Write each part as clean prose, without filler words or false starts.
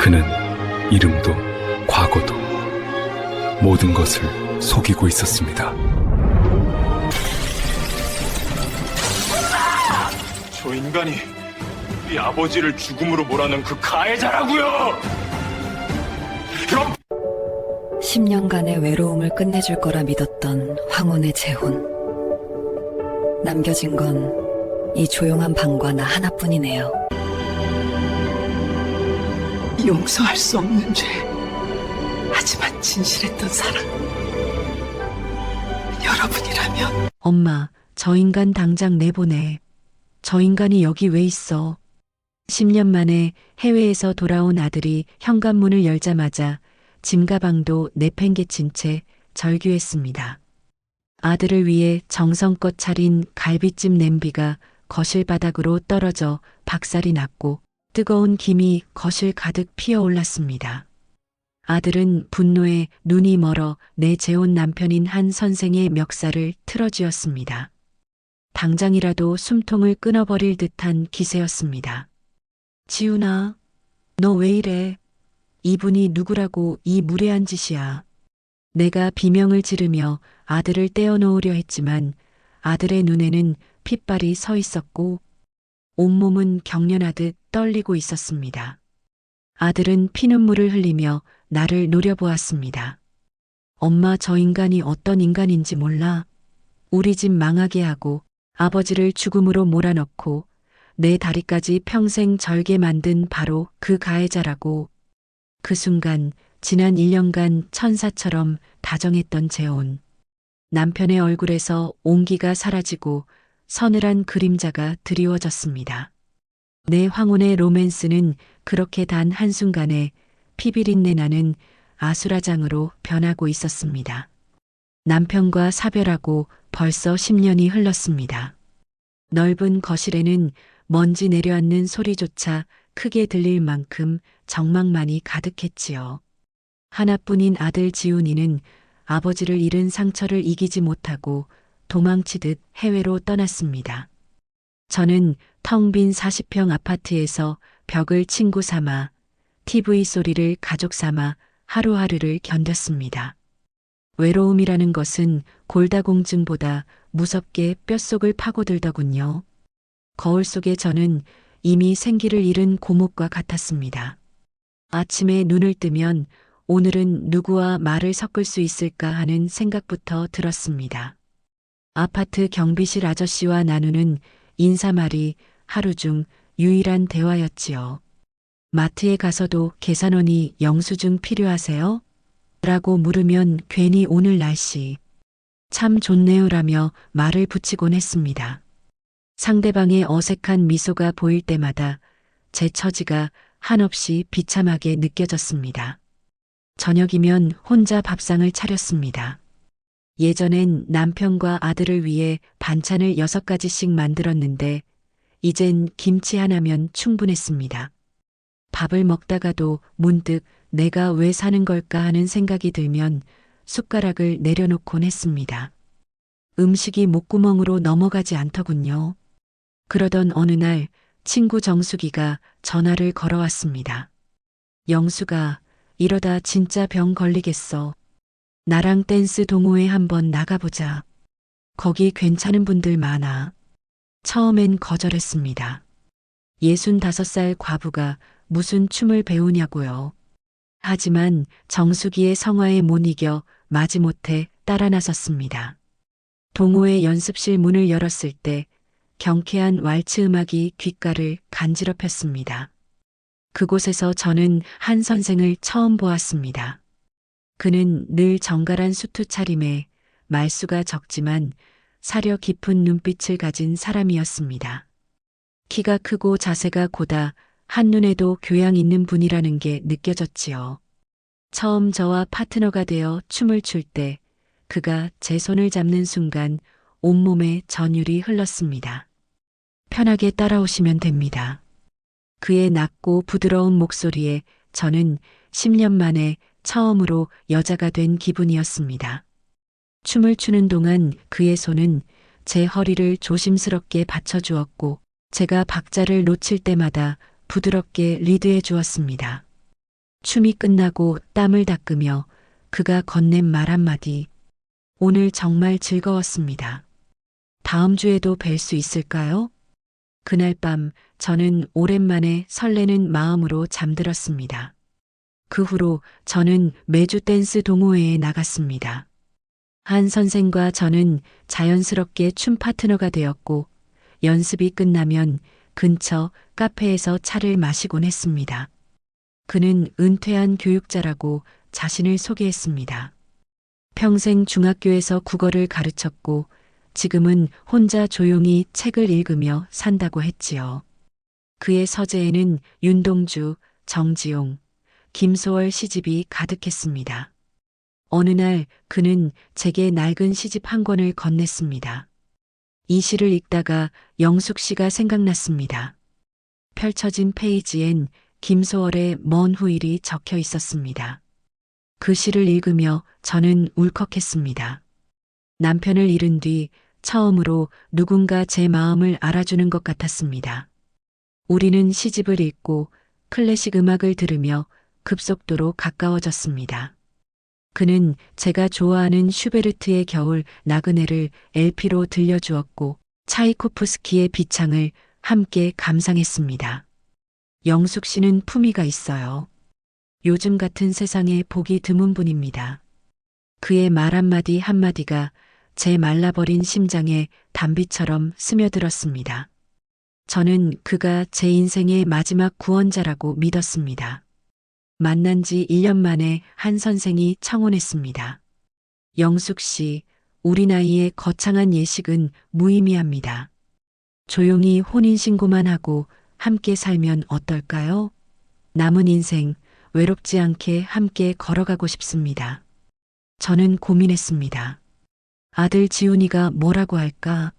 그는 이름도 과거도 모든 것을 속이고 있었습니다. 저 인간이 우리 아버지를 죽음으로 몰아넣은 그 가해자라고요! 그럼 10년간의 외로움을 끝내줄 거라 믿었던 황혼의 재혼. 남겨진 건 이 조용한 방과 나 하나뿐이네요. 용서할 수 없는 죄. 하지만 진실했던 사랑. 여러분이라면. 엄마, 저 인간 당장 내보내. 저 인간이 여기 왜 있어? 10년 만에 해외에서 돌아온 아들이 현관문을 열자마자 짐가방도 내팽개친 채 절규했습니다. 아들을 위해 정성껏 차린 갈비찜 냄비가 거실 바닥으로 떨어져 박살이 났고 뜨거운 김이 거실 가득 피어올랐습니다. 아들은 분노에 눈이 멀어 내 재혼 남편인 한 선생의 멱살을 틀어쥐었습니다. 당장이라도 숨통을 끊어버릴 듯한 기세였습니다. 지훈아, 너 왜 이래? 이분이 누구라고 이 무례한 짓이야. 내가 비명을 지르며 아들을 떼어놓으려 했지만 아들의 눈에는 핏발이 서 있었고 온몸은 경련하듯 떨리고 있었습니다. 아들은 피눈물을 흘리며 나를 노려보았습니다. 엄마, 저 인간이 어떤 인간인지 몰라? 우리 집 망하게 하고 아버지를 죽음으로 몰아넣고 내 다리까지 평생 절게 만든 바로 그 가해자라고. 그 순간 지난 1년간 천사처럼 다정했던 재혼. 남편의 얼굴에서 온기가 사라지고 서늘한 그림자가 드리워졌습니다. 내 황혼의 로맨스는 그렇게 단 한순간에 피비린내 나는 아수라장으로 변하고 있었습니다. 남편과 사별하고 벌써 10년이 흘렀습니다. 넓은 거실에는 먼지 내려앉는 소리조차 크게 들릴 만큼 정막만이 가득했지요. 하나뿐인 아들 지훈이는 아버지를 잃은 상처를 이기지 못하고 도망치듯 해외로 떠났습니다. 저는 텅 빈 40평 아파트에서 벽을 친구 삼아 TV 소리를 가족 삼아 하루하루를 견뎠습니다. 외로움이라는 것은 골다공증보다 무섭게 뼛속을 파고들더군요. 거울 속의 저는 이미 생기를 잃은 고목과 같았습니다. 아침에 눈을 뜨면 오늘은 누구와 말을 섞을 수 있을까 하는 생각부터 들었습니다. 아파트 경비실 아저씨와 나누는 인사말이 하루 중 유일한 대화였지요. 마트에 가서도 계산원이 영수증 필요하세요? 라고 물으면 괜히 오늘 날씨 참 좋네요라며 말을 붙이곤 했습니다. 상대방의 어색한 미소가 보일 때마다 제 처지가 한없이 비참하게 느껴졌습니다. 저녁이면 혼자 밥상을 차렸습니다. 예전엔 남편과 아들을 위해 반찬을 6가지씩 만들었는데 이젠 김치 하나면 충분했습니다. 밥을 먹다가도 문득 내가 왜 사는 걸까 하는 생각이 들면 숟가락을 내려놓곤 했습니다. 음식이 목구멍으로 넘어가지 않더군요. 그러던 어느 날 친구 정숙이가 전화를 걸어왔습니다. 영수가 이러다 진짜 병 걸리겠어. 나랑 댄스 동호회 한번 나가보자. 거기 괜찮은 분들 많아. 처음엔 거절했습니다. 65살 과부가 무슨 춤을 배우냐고요. 하지만 정수기의 성화에 못 이겨 마지못해 따라 나섰습니다. 동호회 연습실 문을 열었을 때 경쾌한 왈츠 음악이 귓가를 간지럽혔습니다. 그곳에서 저는 한 선생을 처음 보았습니다. 그는 늘 정갈한 수트 차림에 말수가 적지만 사려 깊은 눈빛을 가진 사람이었습니다. 키가 크고 자세가 고다 한눈에도 교양 있는 분이라는 게 느껴졌지요. 처음 저와 파트너가 되어 춤을 출 때 그가 제 손을 잡는 순간 온몸에 전율이 흘렀습니다. 편하게 따라오시면 됩니다. 그의 낮고 부드러운 목소리에 저는 10년 만에 처음으로 여자가 된 기분이었습니다. 춤을 추는 동안 그의 손은 제 허리를 조심스럽게 받쳐주었고 제가 박자를 놓칠 때마다 부드럽게 리드해 주었습니다. 춤이 끝나고 땀을 닦으며 그가 건넨 말 한마디. 오늘 정말 즐거웠습니다. 다음 주에도 뵐 수 있을까요? 그날 밤 저는 오랜만에 설레는 마음으로 잠들었습니다. 그 후로 저는 매주 댄스 동호회에 나갔습니다. 한 선생과 저는 자연스럽게 춤 파트너가 되었고 연습이 끝나면 근처 카페에서 차를 마시곤 했습니다. 그는 은퇴한 교육자라고 자신을 소개했습니다. 평생 중학교에서 국어를 가르쳤고 지금은 혼자 조용히 책을 읽으며 산다고 했지요. 그의 서재에는 윤동주, 정지용, 김소월 시집이 가득했습니다. 어느 날 그는 제게 낡은 시집 한 권을 건넸습니다. 이 시를 읽다가 영숙 씨가 생각났습니다. 펼쳐진 페이지엔 김소월의 먼 후일이 적혀 있었습니다. 그 시를 읽으며 저는 울컥했습니다. 남편을 잃은 뒤 처음으로 누군가 제 마음을 알아주는 것 같았습니다. 우리는 시집을 읽고 클래식 음악을 들으며 급속도로 가까워졌습니다. 그는 제가 좋아하는 슈베르트의 겨울 나그네를 LP로 들려주었고 차이코프스키의 비창을 함께 감상했습니다. 영숙 씨는 품위가 있어요. 요즘 같은 세상에 보기 드문 분입니다. 그의 말 한마디 한마디가 제 말라버린 심장에 단비처럼 스며들었습니다. 저는 그가 제 인생의 마지막 구원자라고 믿었습니다. 만난 지 1년 만에 한 선생이 청혼했습니다. 영숙 씨, 우리 나이에 거창한 예식은 무의미합니다. 조용히 혼인신고만 하고 함께 살면 어떨까요? 남은 인생 외롭지 않게 함께 걸어가고 싶습니다. 저는 고민했습니다. 아들 지훈이가 뭐라고 할까?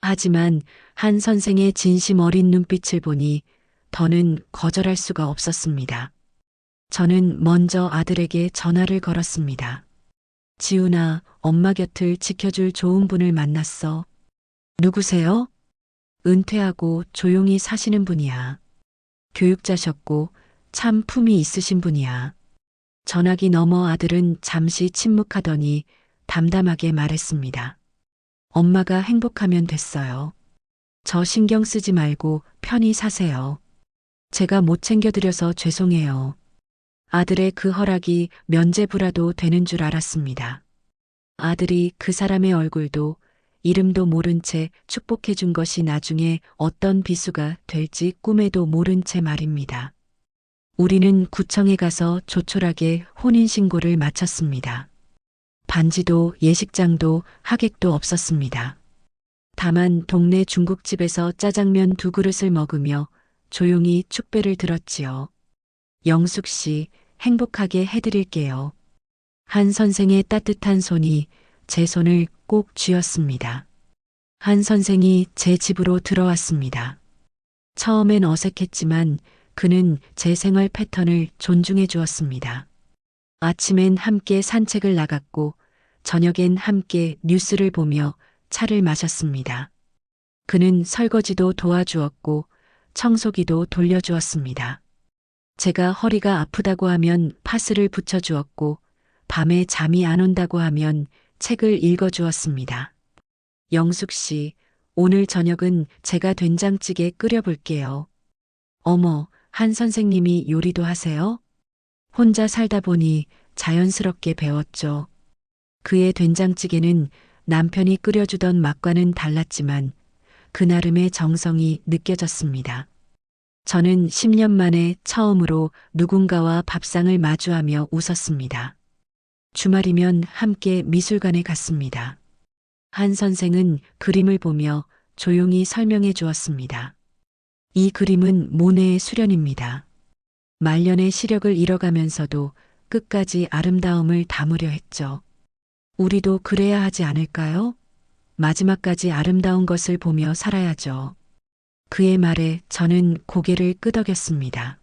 하지만 한 선생의 진심 어린 눈빛을 보니 더는 거절할 수가 없었습니다. 저는 먼저 아들에게 전화를 걸었습니다. 지훈아, 엄마 곁을 지켜줄 좋은 분을 만났어. 누구세요? 은퇴하고 조용히 사시는 분이야. 교육자셨고 참 품이 있으신 분이야. 전화기 너머 아들은 잠시 침묵하더니 담담하게 말했습니다. 엄마가 행복하면 됐어요. 저 신경 쓰지 말고 편히 사세요. 제가 못 챙겨드려서 죄송해요. 아들의 그 허락이 면죄부라도 되는 줄 알았습니다. 아들이 그 사람의 얼굴도 이름도 모른 채 축복해 준 것이 나중에 어떤 비수가 될지 꿈에도 모른 채 말입니다. 우리는 구청에 가서 조촐하게 혼인신고를 마쳤습니다. 반지도 예식장도 하객도 없었습니다. 다만 동네 중국집에서 짜장면 2그릇을 먹으며 조용히 축배를 들었지요. 영숙 씨, 행복하게 해드릴게요. 한 선생의 따뜻한 손이 제 손을 꼭 쥐었습니다. 한 선생이 제 집으로 들어왔습니다. 처음엔 어색했지만 그는 제 생활 패턴을 존중해 주었습니다. 아침엔 함께 산책을 나갔고 저녁엔 함께 뉴스를 보며 차를 마셨습니다. 그는 설거지도 도와주었고 청소기도 돌려주었습니다. 제가 허리가 아프다고 하면 파스를 붙여주었고 밤에 잠이 안 온다고 하면 책을 읽어주었습니다. 영숙 씨, 오늘 저녁은 제가 된장찌개 끓여볼게요. 어머, 한 선생님이 요리도 하세요? 혼자 살다 보니 자연스럽게 배웠죠. 그의 된장찌개는 남편이 끓여주던 맛과는 달랐지만 그 나름의 정성이 느껴졌습니다. 저는 10년 만에 처음으로 누군가와 밥상을 마주하며 웃었습니다. 주말이면 함께 미술관에 갔습니다. 한 선생은 그림을 보며 조용히 설명해 주었습니다. 이 그림은 모네의 수련입니다. 말년의 시력을 잃어가면서도 끝까지 아름다움을 담으려 했죠. 우리도 그래야 하지 않을까요? 마지막까지 아름다운 것을 보며 살아야죠. 그의 말에 저는 고개를 끄덕였습니다.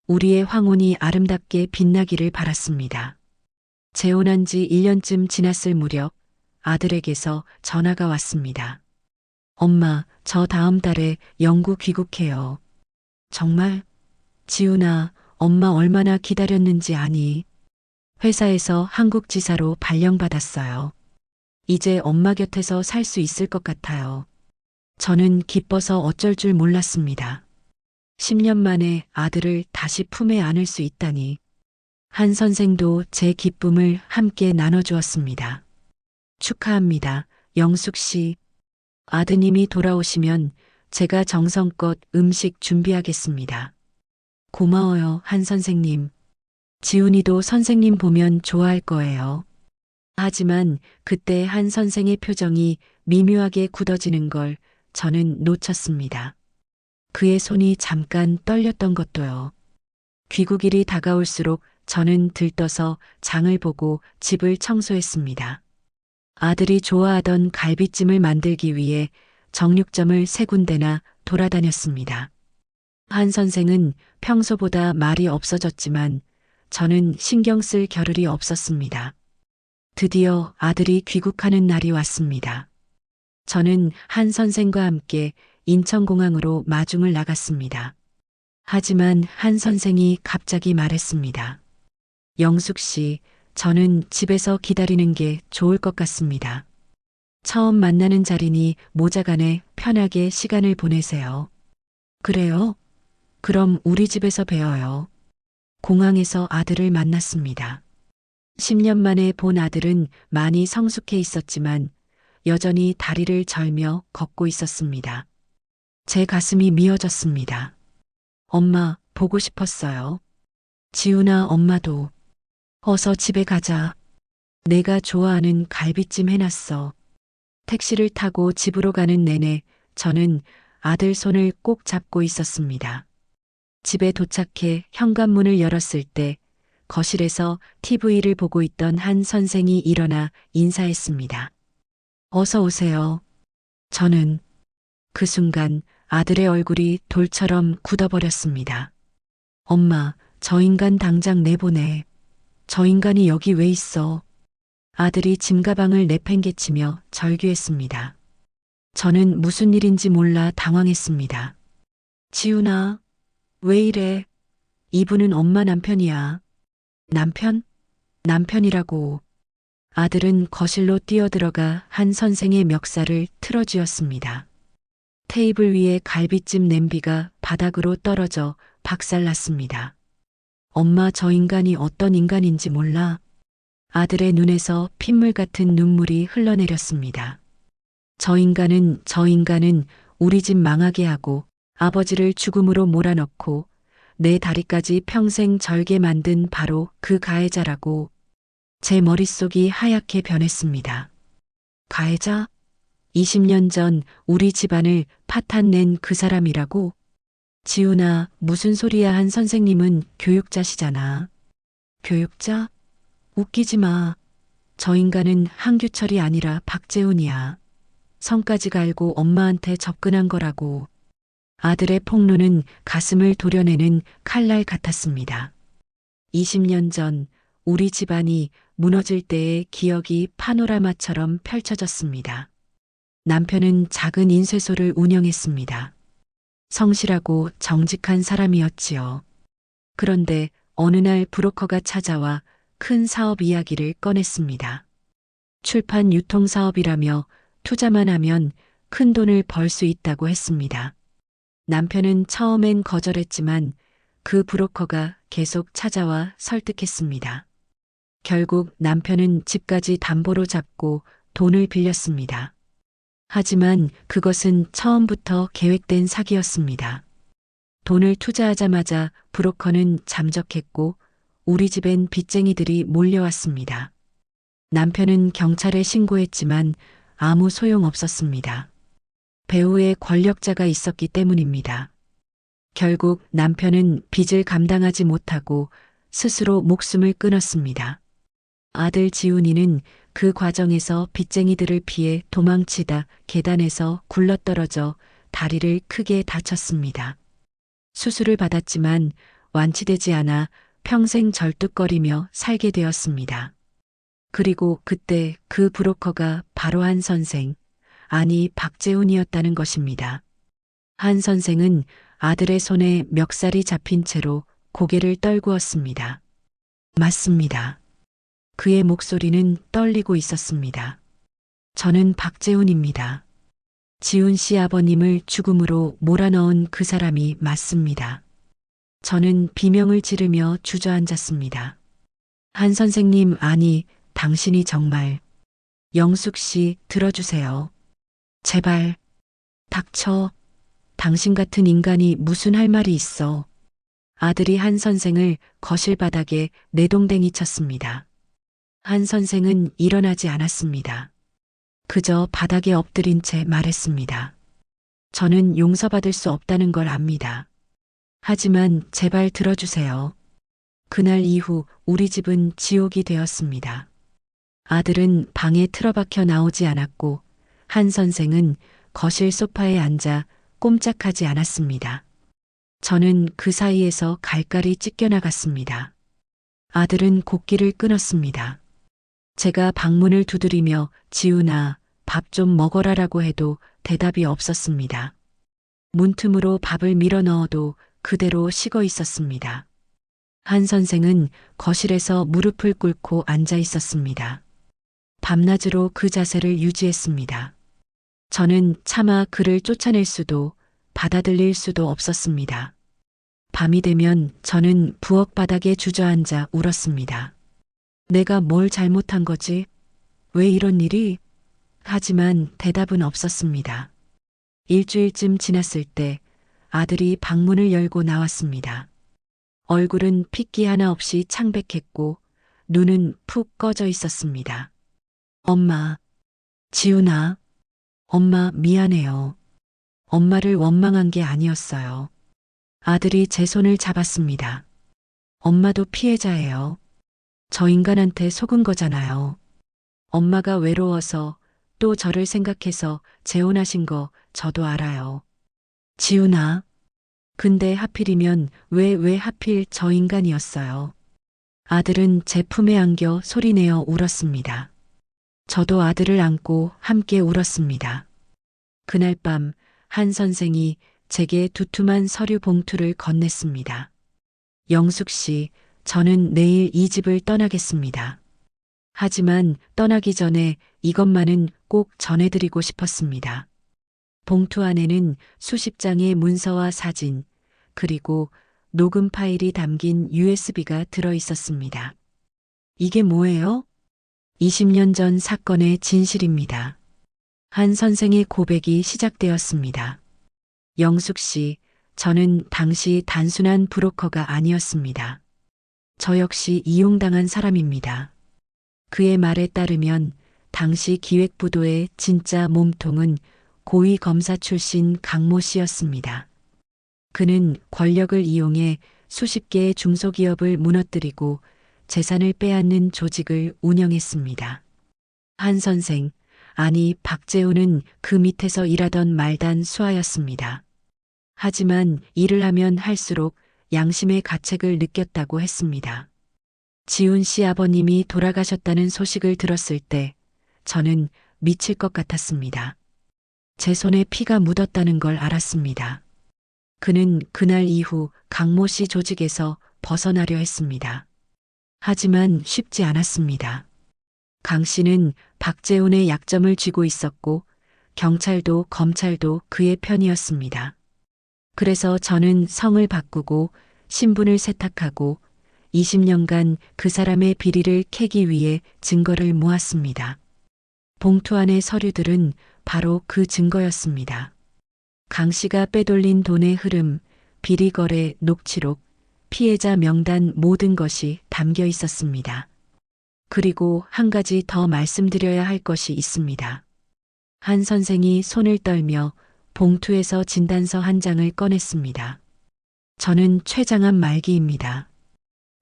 우리의 황혼이 아름답게 빛나기를 바랐습니다. 재혼한 지 1년쯤 지났을 무렵 아들에게서 전화가 왔습니다. 엄마, 저 다음 달에 영구 귀국해요. 정말? 지훈아, 엄마 얼마나 기다렸는지 아니? 회사에서 한국 지사로 발령받았어요. 이제 엄마 곁에서 살 수 있을 것 같아요. 저는 기뻐서 어쩔 줄 몰랐습니다. 10년 만에 아들을 다시 품에 안을 수 있다니. 한 선생도 제 기쁨을 함께 나눠주었습니다. 축하합니다, 영숙 씨. 아드님이 돌아오시면 제가 정성껏 음식 준비하겠습니다. 고마워요, 한 선생님. 지훈이도 선생님 보면 좋아할 거예요. 하지만 그때 한 선생의 표정이 미묘하게 굳어지는 걸 저는 놓쳤습니다. 그의 손이 잠깐 떨렸던 것도요. 귀국일이 다가올수록 저는 들떠서 장을 보고 집을 청소했습니다. 아들이 좋아하던 갈비찜을 만들기 위해 정육점을 3군데나 돌아다녔습니다. 한 선생은 평소보다 말이 없어졌지만 저는 신경 쓸 겨를이 없었습니다. 드디어 아들이 귀국하는 날이 왔습니다. 저는 한 선생과 함께 인천공항으로 마중을 나갔습니다. 하지만 한 선생이 갑자기 말했습니다. 영숙 씨, 저는 집에서 기다리는 게 좋을 것 같습니다. 처음 만나는 자리니 모자간에 편하게 시간을 보내세요. 그래요? 그럼 우리 집에서 뵈어요. 공항에서 아들을 만났습니다. 10년 만에 본 아들은 많이 성숙해 있었지만 여전히 다리를 절며 걷고 있었습니다. 제 가슴이 미어졌습니다. 엄마, 보고 싶었어요. 지훈아, 엄마도. 어서 집에 가자. 내가 좋아하는 갈비찜 해놨어. 택시를 타고 집으로 가는 내내 저는 아들 손을 꼭 잡고 있었습니다. 집에 도착해 현관문을 열었을 때 거실에서 TV를 보고 있던 한 선생이 일어나 인사했습니다. 어서 오세요. 저는 그 순간 아들의 얼굴이 돌처럼 굳어버렸습니다. 엄마, 저 인간 당장 내보내. 저 인간이 여기 왜 있어? 아들이 짐가방을 내팽개치며 절규했습니다. 저는 무슨 일인지 몰라 당황했습니다. 지훈아, 왜 이래? 이분은 엄마 남편이야. 남편? 남편이라고. 아들은 거실로 뛰어들어가 한 선생의 멱살을 틀어쥐었습니다. 테이블 위에 갈비찜 냄비가 바닥으로 떨어져 박살났습니다. 엄마, 저 인간이 어떤 인간인지 몰라. 아들의 눈에서 핏물 같은 눈물이 흘러내렸습니다. 저 인간은 우리 집 망하게 하고 아버지를 죽음으로 몰아넣고 내 다리까지 평생 절게 만든 바로 그 가해자라고. 제 머릿속이 하얗게 변했습니다. 가해자? 20년 전 우리 집안을 파탄낸 그 사람이라고? 지훈아, 무슨 소리야. 한 선생님은 교육자시잖아. 교육자? 웃기지 마. 저 인간은 한규철이 아니라 박재훈이야. 성까지 갈고 엄마한테 접근한 거라고. 아들의 폭로는 가슴을 도려내는 칼날 같았습니다. 20년 전 우리 집안이 무너질 때의 기억이 파노라마처럼 펼쳐졌습니다. 남편은 작은 인쇄소를 운영했습니다. 성실하고 정직한 사람이었지요. 그런데 어느 날 브로커가 찾아와 큰 사업 이야기를 꺼냈습니다. 출판 유통 사업이라며 투자만 하면 큰 돈을 벌 수 있다고 했습니다. 남편은 처음엔 거절했지만 그 브로커가 계속 찾아와 설득했습니다. 결국 남편은 집까지 담보로 잡고 돈을 빌렸습니다. 하지만 그것은 처음부터 계획된 사기였습니다. 돈을 투자하자마자 브로커는 잠적했고 우리 집엔 빚쟁이들이 몰려왔습니다. 남편은 경찰에 신고했지만 아무 소용 없었습니다. 배우의 권력자가 있었기 때문입니다. 결국 남편은 빚을 감당하지 못하고 스스로 목숨을 끊었습니다. 아들 지훈이는 그 과정에서 빚쟁이들을 피해 도망치다 계단에서 굴러떨어져 다리를 크게 다쳤습니다. 수술을 받았지만 완치되지 않아 평생 절뚝거리며 살게 되었습니다. 그리고 그때 그 브로커가 바로 한 선생, 아니 박재훈이었다는 것입니다. 한 선생은 아들의 손에 멱살이 잡힌 채로 고개를 떨구었습니다. 맞습니다. 그의 목소리는 떨리고 있었습니다. 저는 박재훈입니다. 지훈 씨 아버님을 죽음으로 몰아넣은 그 사람이 맞습니다. 저는 비명을 지르며 주저앉았습니다. 한 선생님, 아니, 당신이 정말. 영숙 씨, 들어주세요. 제발. 닥쳐. 당신 같은 인간이 무슨 할 말이 있어. 아들이 한 선생을 거실 바닥에 내동댕이 쳤습니다. 한 선생은 일어나지 않았습니다. 그저 바닥에 엎드린 채 말했습니다. 저는 용서받을 수 없다는 걸 압니다. 하지만 제발 들어주세요. 그날 이후 우리 집은 지옥이 되었습니다. 아들은 방에 틀어박혀 나오지 않았고 한 선생은 거실 소파에 앉아 꼼짝하지 않았습니다. 저는 그 사이에서 갈갈이 찢겨나갔습니다. 아들은 곡기를 끊었습니다. 제가 방문을 두드리며 지훈아, 밥 좀 먹어라라고 해도 대답이 없었습니다. 문틈으로 밥을 밀어 넣어도 그대로 식어 있었습니다. 한 선생은 거실에서 무릎을 꿇고 앉아 있었습니다. 밤낮으로 그 자세를 유지했습니다. 저는 차마 그를 쫓아낼 수도 받아들일 수도 없었습니다. 밤이 되면 저는 부엌 바닥에 주저앉아 울었습니다. 내가 뭘 잘못한 거지? 왜 이런 일이? 하지만 대답은 없었습니다. 일주일쯤 지났을 때 아들이 방문을 열고 나왔습니다. 얼굴은 핏기 하나 없이 창백했고 눈은 푹 꺼져 있었습니다. 엄마, 지훈아, 엄마 미안해요. 엄마를 원망한 게 아니었어요. 아들이 제 손을 잡았습니다. 엄마도 피해자예요. 저 인간한테 속은 거잖아요. 엄마가 외로워서 또 저를 생각해서 재혼하신 거 저도 알아요. 지훈아, 근데 하필이면 왜 하필 저 인간이었어요. 아들은 제 품에 안겨 소리내어 울었습니다. 저도 아들을 안고 함께 울었습니다. 그날 밤 한 선생이 제게 두툼한 서류 봉투를 건넸습니다. 영숙 씨, 저는 내일 이 집을 떠나겠습니다. 하지만 떠나기 전에 이것만은 꼭 전해드리고 싶었습니다. 봉투 안에는 수십 장의 문서와 사진, 그리고 녹음 파일이 담긴 USB가 들어 있었습니다. 이게 뭐예요? 20년 전 사건의 진실입니다. 한 선생의 고백이 시작되었습니다. 영숙 씨, 저는 당시 단순한 브로커가 아니었습니다. 저 역시 이용당한 사람입니다. 그의 말에 따르면 당시 기획부도의 진짜 몸통은 고위 검사 출신 강모 씨였습니다. 그는 권력을 이용해 수십 개의 중소기업을 무너뜨리고 재산을 빼앗는 조직을 운영했습니다. 한 선생, 아니 박재훈은 그 밑에서 일하던 말단 수하였습니다. 하지만 일을 하면 할수록 양심의 가책을 느꼈다고 했습니다. 지훈 씨 아버님이 돌아가셨다는 소식을 들었을 때 저는 미칠 것 같았습니다. 제 손에 피가 묻었다는 걸 알았습니다. 그는 그날 이후 강모 씨 조직에서 벗어나려 했습니다. 하지만 쉽지 않았습니다. 강 씨는 박재훈의 약점을 쥐고 있었고 경찰도 검찰도 그의 편이었습니다. 그래서 저는 성을 바꾸고 신분을 세탁하고 20년간 그 사람의 비리를 캐기 위해 증거를 모았습니다. 봉투 안의 서류들은 바로 그 증거였습니다. 강 씨가 빼돌린 돈의 흐름, 비리 거래 녹취록, 피해자 명단 모든 것이 담겨 있었습니다. 그리고 한 가지 더 말씀드려야 할 것이 있습니다. 한 선생이 손을 떨며 봉투에서 진단서 한 장을 꺼냈습니다. 저는 췌장암 말기입니다.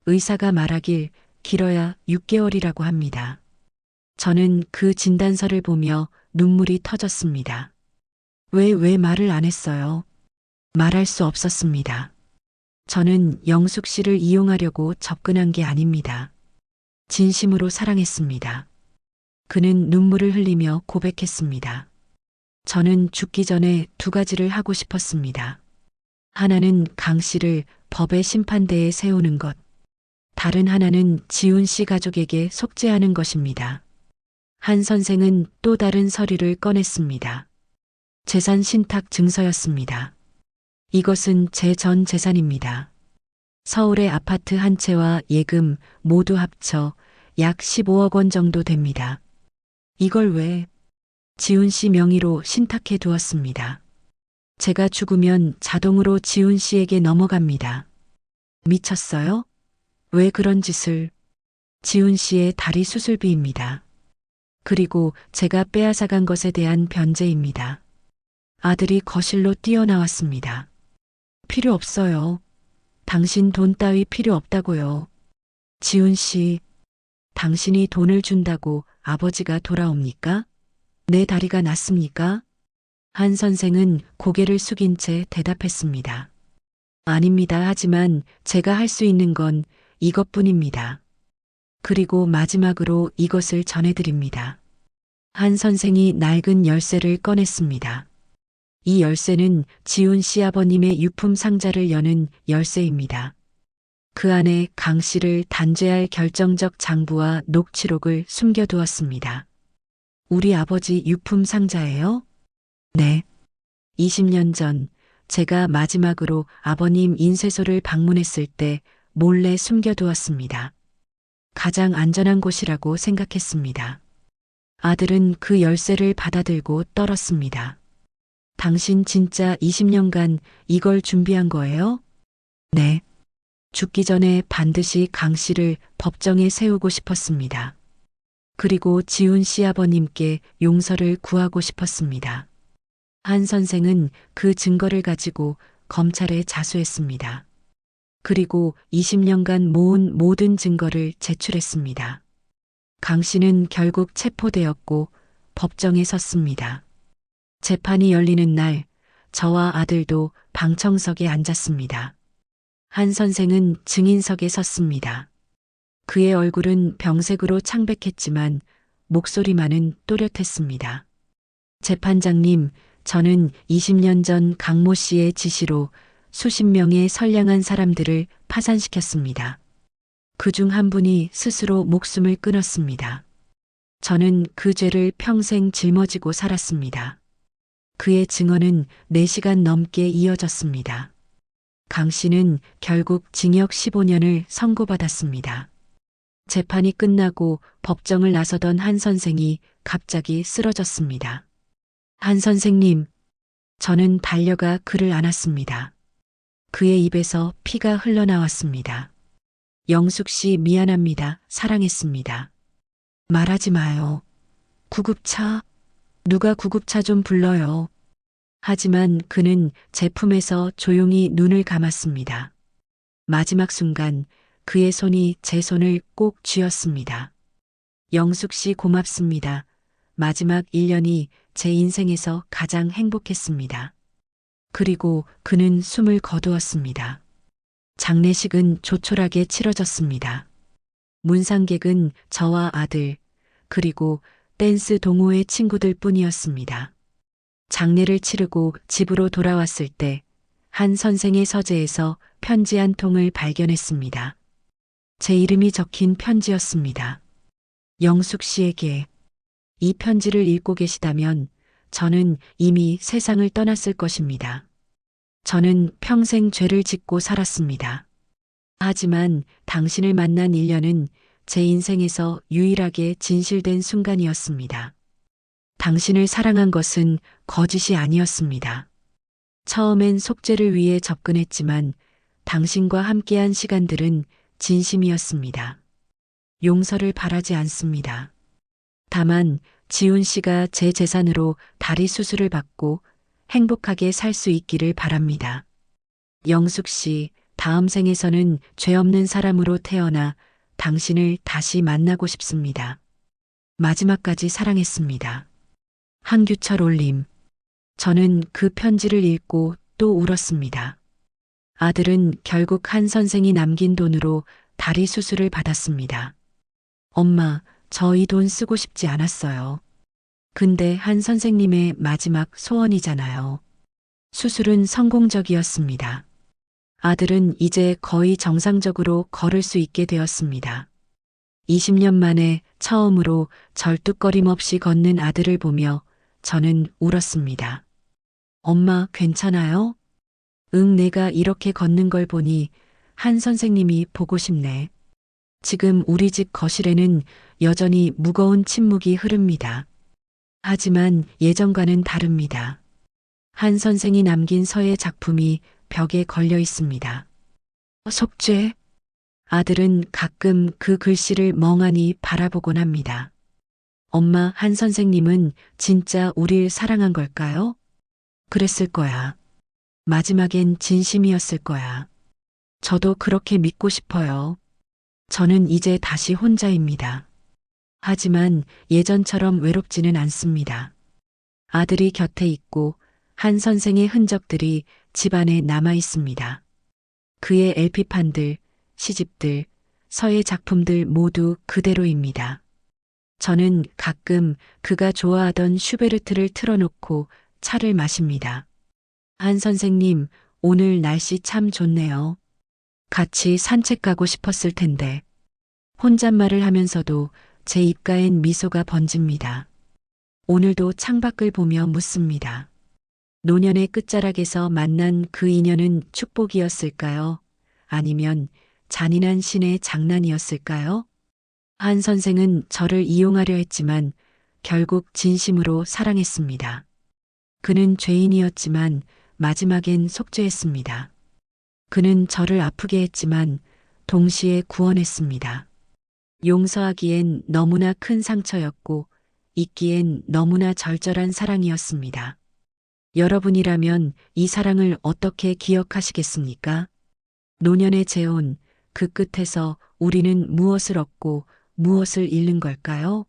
의사가 말하길 길어야 6개월이라고 합니다. 저는 그 진단서를 보며 눈물이 터졌습니다. 왜 말을 안 했어요? 말할 수 없었습니다. 저는 영숙 씨를 이용하려고 접근한 게 아닙니다. 진심으로 사랑했습니다. 그는 눈물을 흘리며 고백했습니다. 저는 죽기 전에 두 가지를 하고 싶었습니다. 하나는 강 씨를 법의 심판대에 세우는 것, 다른 하나는 지훈 씨 가족에게 속죄하는 것입니다. 한 선생은 또 다른 서류를 꺼냈습니다. 재산 신탁 증서였습니다. 이것은 제 전 재산입니다. 서울의 아파트 한 채와 예금 모두 합쳐 약 15억 원 정도 됩니다. 이걸 왜 지훈 씨 명의로 신탁해 두었습니다. 제가 죽으면 자동으로 지훈 씨에게 넘어갑니다. 미쳤어요? 왜 그런 짓을? 지훈 씨의 다리 수술비입니다. 그리고 제가 빼앗아간 것에 대한 변제입니다. 아들이 거실로 뛰어나왔습니다. 필요 없어요. 당신 돈 따위 필요 없다고요. 지훈 씨, 당신이 돈을 준다고 아버지가 돌아옵니까? 내 다리가 낫습니까? 한 선생은 고개를 숙인 채 대답했습니다. 아닙니다. 하지만 제가 할 수 있는 건 이것뿐입니다. 그리고 마지막으로 이것을 전해드립니다. 한 선생이 낡은 열쇠를 꺼냈습니다. 이 열쇠는 지훈 씨 아버님의 유품 상자를 여는 열쇠입니다. 그 안에 강 씨를 단죄할 결정적 장부와 녹취록을 숨겨두었습니다. 우리 아버지 유품 상자예요? 네. 20년 전 제가 마지막으로 아버님 인쇄소를 방문했을 때 몰래 숨겨두었습니다. 가장 안전한 곳이라고 생각했습니다. 아들은 그 열쇠를 받아들고 떨었습니다. 당신 진짜 20년간 이걸 준비한 거예요? 네. 죽기 전에 반드시 강 씨를 법정에 세우고 싶었습니다. 그리고 지훈 씨 아버님께 용서를 구하고 싶었습니다. 한 선생은 그 증거를 가지고 검찰에 자수했습니다. 그리고 20년간 모은 모든 증거를 제출했습니다. 강 씨는 결국 체포되었고 법정에 섰습니다. 재판이 열리는 날 저와 아들도 방청석에 앉았습니다. 한 선생은 증인석에 섰습니다. 그의 얼굴은 병색으로 창백했지만 목소리만은 또렷했습니다. 재판장님, 저는 20년 전 강모 씨의 지시로 수십 명의 선량한 사람들을 파산시켰습니다. 그중 한 분이 스스로 목숨을 끊었습니다. 저는 그 죄를 평생 짊어지고 살았습니다. 그의 증언은 4시간 넘게 이어졌습니다. 강 씨는 결국 징역 15년을 선고받았습니다. 재판이 끝나고 법정을 나서던 한 선생이 갑자기 쓰러졌습니다. 한 선생님, 저는 달려가 그를 안았습니다. 그의 입에서 피가 흘러나왔습니다. 영숙 씨 미안합니다. 사랑했습니다. 말하지 마요. 구급차? 누가 구급차 좀 불러요. 하지만 그는 제품에서 조용히 눈을 감았습니다. 마지막 순간 그의 손이 제 손을 꼭 쥐었습니다. 영숙 씨 고맙습니다. 마지막 1년이 제 인생에서 가장 행복했습니다. 그리고 그는 숨을 거두었습니다. 장례식은 조촐하게 치러졌습니다. 문상객은 저와 아들, 그리고 댄스 동호회 친구들 뿐이었습니다. 장례를 치르고 집으로 돌아왔을 때 한 선생의 서재에서 편지 한 통을 발견했습니다. 제 이름이 적힌 편지였습니다. 영숙 씨에게. 이 편지를 읽고 계시다면 저는 이미 세상을 떠났을 것입니다. 저는 평생 죄를 짓고 살았습니다. 하지만 당신을 만난 1년은 제 인생에서 유일하게 진실된 순간이었습니다. 당신을 사랑한 것은 거짓이 아니었습니다. 처음엔 속죄를 위해 접근했지만 당신과 함께한 시간들은 진심이었습니다. 용서를 바라지 않습니다. 다만 지훈 씨가 제 재산으로 다리 수술을 받고 행복하게 살 수 있기를 바랍니다. 영숙 씨, 다음 생에서는 죄 없는 사람으로 태어나 당신을 다시 만나고 싶습니다. 마지막까지 사랑했습니다. 한규철 올림. 저는 그 편지를 읽고 또 울었습니다. 아들은 결국 한 선생이 남긴 돈으로 다리 수술을 받았습니다. 엄마, 저 이 돈 쓰고 싶지 않았어요. 근데 한 선생님의 마지막 소원이잖아요. 수술은 성공적이었습니다. 아들은 이제 거의 정상적으로 걸을 수 있게 되었습니다. 20년 만에 처음으로 절뚝거림 없이 걷는 아들을 보며 저는 울었습니다. 엄마, 괜찮아요? 응, 내가 이렇게 걷는 걸 보니 한 선생님이 보고 싶네. 지금 우리 집 거실에는 여전히 무거운 침묵이 흐릅니다. 하지만 예전과는 다릅니다. 한 선생이 남긴 서예 작품이 벽에 걸려 있습니다. 속죄. 아들은 가끔 그 글씨를 멍하니 바라보곤 합니다. 엄마, 한 선생님은 진짜 우릴 사랑한 걸까요? 그랬을 거야. 마지막엔 진심이었을 거야. 저도 그렇게 믿고 싶어요. 저는 이제 다시 혼자입니다. 하지만 예전처럼 외롭지는 않습니다. 아들이 곁에 있고 한 선생의 흔적들이 집안에 남아 있습니다. 그의 LP판들, 시집들, 서예 작품들 모두 그대로입니다. 저는 가끔 그가 좋아하던 슈베르트를 틀어놓고 차를 마십니다. 한 선생님, 오늘 날씨 참 좋네요. 같이 산책 가고 싶었을 텐데. 혼잣말을 하면서도 제 입가엔 미소가 번집니다. 오늘도 창밖을 보며 묻습니다. 노년의 끝자락에서 만난 그 인연은 축복이었을까요? 아니면 잔인한 신의 장난이었을까요? 한 선생은 저를 이용하려 했지만 결국 진심으로 사랑했습니다. 그는 죄인이었지만 마지막엔 속죄했습니다. 그는 저를 아프게 했지만 동시에 구원했습니다. 용서하기엔 너무나 큰 상처였고 잊기엔 너무나 절절한 사랑이었습니다. 여러분이라면 이 사랑을 어떻게 기억하시겠습니까? 노년의 재혼, 그 끝에서 우리는 무엇을 얻고 무엇을 잃는 걸까요?